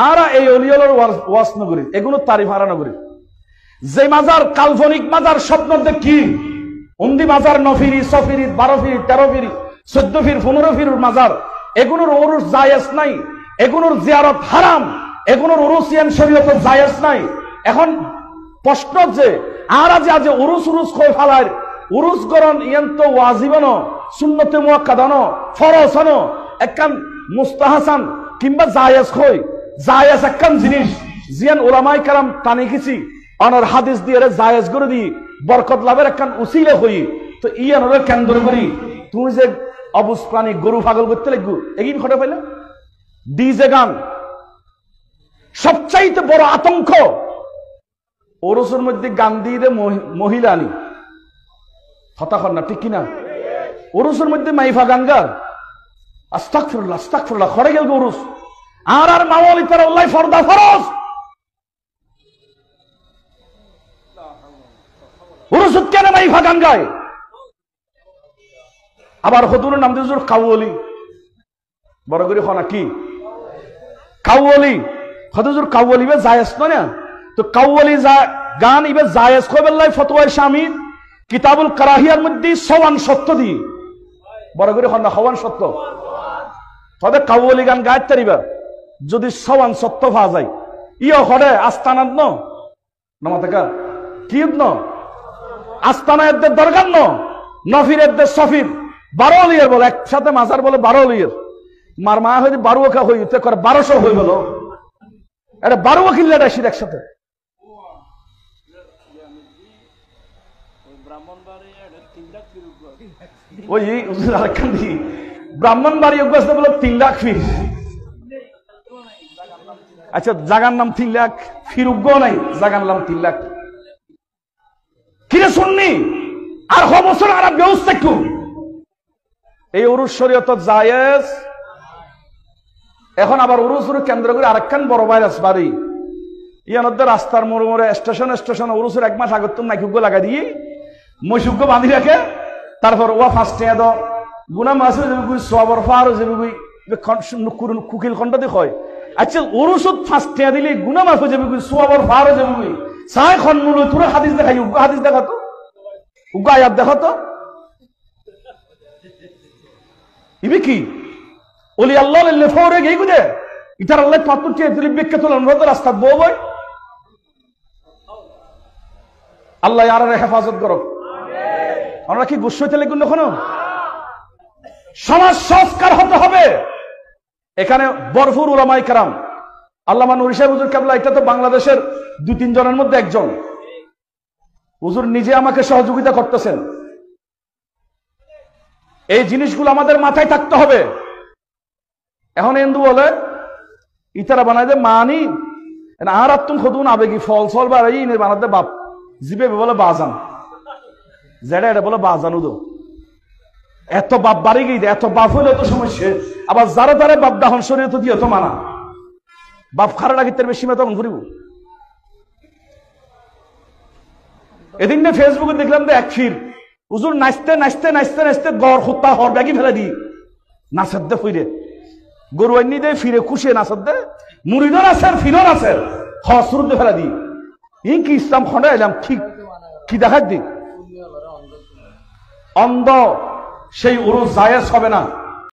আর এই অলিয়ালোর ওয়াজ নগরী এগুলো তারিফ হারা নগরী যে মাজার কাল্পনিক মাজার স্বপ্ন দেখি উন্দি মাজার 9 ফিরি 6 ফিরি 12 ফিরি 13 ফিরি 14 ফির 15 ফির মাজার এগুলোর উরুস জায়েজ নাই, এগুলোর জিয়ারত হারাম, এগুলোর উরুসিয়ান শরীয়তে জায়েজ নাই। এখন প্রশ্ন যে আর আজ উরুস কই ফালায় উরুস গরণ ইয়ন্ত ওয়াজিবন সুন্নতে মুআক্কাদান ফরজ একখান মুস্তাহাসান কিংবা জায়েজ কই জায়েজ একখান জিনিস জিয়ান উলামায়ে কেরাম টানি গেছি অনর হাদিস দিয়ে জায়েজ করে দি বরকত লাভের একখান উসিলা হই। তো ইয়ানরে কেন্দ্র করি তুমি যে অবুজ প্রাণী গরু পাগল করতে লাগবো এগিন ঘটে পাইলে ডিজে গান সবচাইতে বড় আতঙ্ক ওরসের মধ্যে গান দিয়ে মহিলা আনি হতাখন না ঠিক কিনা ওরসের মধ্যে মাইফা গাঙ্গা আস্তাগফিরুল্লাহ খরে গেল ওরস আর মাওয়ালি তার আল্লাহ ফরদা ফরজ ওরসত কেন মাইফা গাঙ্গায় আবার হতুনের নাম দিয়ে কাউলি বড় করে হনা কি কাউলি হতুজুর কাউলি বে জায়েজ না তো কাউলি গান ইবে জায়েজ কবেল্লাই ফতোয়ায়ে শামী কিতাবুল কারাহিয়ার মধ্যে সওয়ান সত্য দি বড় করে হনা হওয়ান সত্য তবে কাউলি গান গাইতে পারিবা যদি সওয়ান সত্য পাওয়া যায় ইয় হরে আস্তানাত নমাতাকা কি আস্তানা এদের দরকার নফির এদের সফির 12 অলিয়ার বলে একসাথে মাজার বলে 12 অলিয়ার মার মা হয়ে 12 হই 1200 হই বলো এটা 12 কিল্লাটা আসি একসাথে ওই ব্রাহ্মণবাড়ি অভ্যাস বলে 3 লাখ ফির আচ্ছা জাগার নাম 3 লাখ ফির উগ্র নাই জাগার নাম 3 লাখ কিরে শুননি আর বছর আর ব্যবস্থা একটু এই উরুস শরীয়ত জায়েজ। এখন আবার উরুসের কেন্দ্র করে আরেকখান বড় ভাইরাস বাড়ি ইয়ানদের রাস্তার মোড়ে মোড়ে স্টেশন উরুসের 1 মাস আগত নাইকুগ্য লাগা দিয়ে মৈসুগ্য বাঁধি রাখে তারপর ওয়া ফার্স্টে এদ গুনা মাসে যাবি সবর ফার যাবি কুকিল খন্ড হয় আচ্ছা উরুসত ফার্স্টে দিলে গুনা মাফ যাবি সবর ফার যাবি সাই খন্নুল তোর হাদিস দেখাই হাদিস দেখাতো উগ্র আয়াত দেখাতো ইবে কি ওলি আল্লাহ লেফরে গেই গুদে ইতার আল্লাহ পাতুটি দিলি বিখ্যাত অনুরোধ রাস্তা বই আল্লাহ আর হেফাজত করো আমিন আমরা কি গুছাইতে লাগুন এখনো সমাজ সংস্কার হতে হবে এখানে বরফুর উলামায়ে কেরাম আল্লামা নুরি সাহেব হুজুর কেবলা এটা তো বাংলাদেশের 2-3 জনের মধ্যে একজন হুজুর নিজে আমাকে সহযোগিতা করতেছেন এই জিনিসগুলো আমাদের মাথায় থাকতে হবে। এখন হিন্দু বলে ইতারা বানাই দে মানি আর আত্ম খদুন আবেগি ফল বাড়াই বানাতে বাপ জিবে বলে বাজান যেটা এটা বলে বাজানু দো এত বাপ বাড়ি গিয়ে এত বাপ হইলে তো সমস্যা আবার যারা তারা বাপ দাহন শরীয়ত দিয়ে তো মানা বাপ খারা লাগিতে বেশি মে তখন ঘুরিব। এদিন না ফেসবুকে দেখলাম যে এক ফির হুজুর নাচতে নাচতে নাচতে নাচতে গড় খুত্তা হর ব্যাগি ফেলে দি নাচের দে ফিরে গরু আইনি দে ফিরে খুশিয়ে নাচের দে মুড়িদর আছে ফিরর আছে হসরুদ দে ফেলে দি এই কি ইসলাম খন্ডে এলাম ঠিক কি দেখার দি অন্ধ সেই উরুস জায়েজ হবে না।